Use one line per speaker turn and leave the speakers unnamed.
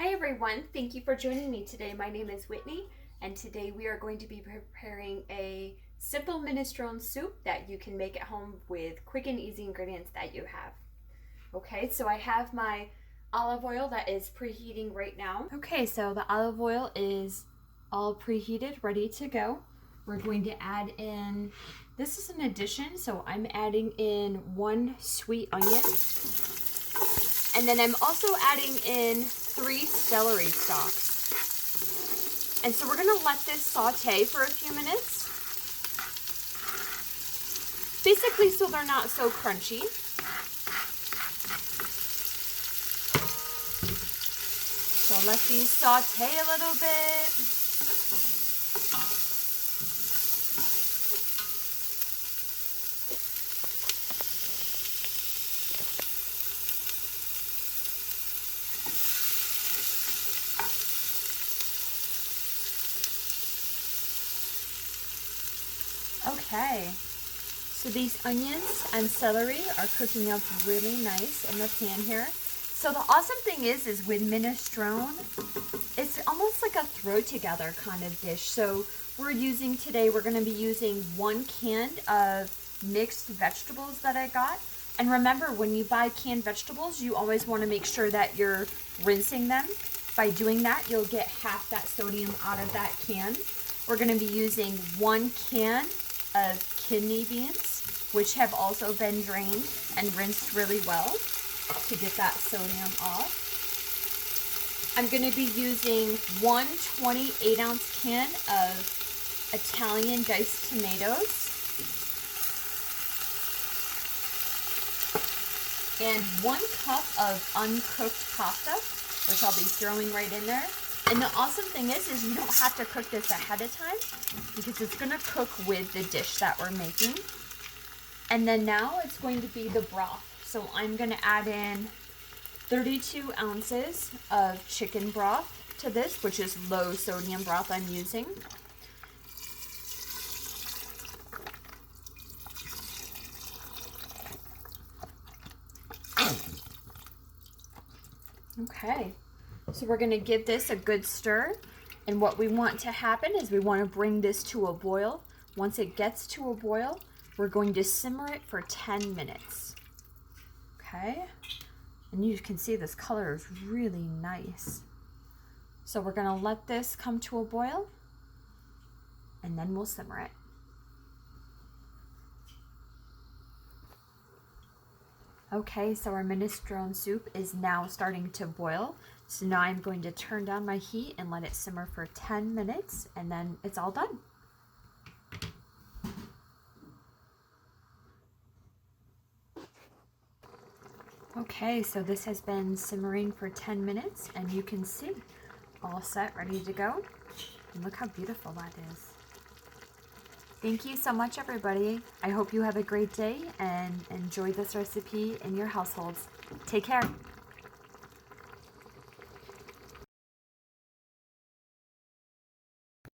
Hi everyone, thank you for joining me today. My name is Whitney, and today we are going to be preparing a simple minestrone soup that you can make at home with quick and easy ingredients that you have. Okay, so I have my olive oil that is preheating right now. Okay, so the olive oil is all preheated, ready to go. We're going to add in, this is an addition, so I'm adding in 1 sweet onion. And then I'm also adding in 3 celery stalks. And so we're gonna let this saute for a few minutes. Basically so they're not so crunchy. So let these saute a little bit. Okay, so these onions and celery are cooking up really nice in the pan here. So the awesome thing is with minestrone, it's almost like a throw together kind of dish. So we're gonna be using 1 can of mixed vegetables that I got. And remember, when you buy canned vegetables, you always wanna make sure that you're rinsing them. By doing that, you'll get half that sodium out of that can. We're gonna be using 1 can of kidney beans, which have also been drained and rinsed really well to get that sodium off. I'm going to be using 1 28-ounce can of Italian diced tomatoes and 1 cup of uncooked pasta, which I'll be throwing right in there. And the awesome thing is you don't have to cook this ahead of time because it's going to cook with the dish that we're making. And then now it's going to be the broth. So I'm going to add in 32 ounces of chicken broth to this, which is low sodium broth I'm using. Okay. So we're going to give this a good stir, and what we want to happen is we want to bring this to a boil. Once it gets to a boil, we're going to simmer it for 10 minutes. Okay, and you can see this color is really nice. So we're going to let this come to a boil, and then we'll simmer it. Okay, so our minestrone soup is now starting to boil. So now I'm going to turn down my heat and let it simmer for 10 minutes, and then it's all done. Okay, so this has been simmering for 10 minutes, and you can see all set, ready to go. And look how beautiful that is. Thank you so much, everybody. I hope you have a great day and enjoy this recipe in your households. Take care.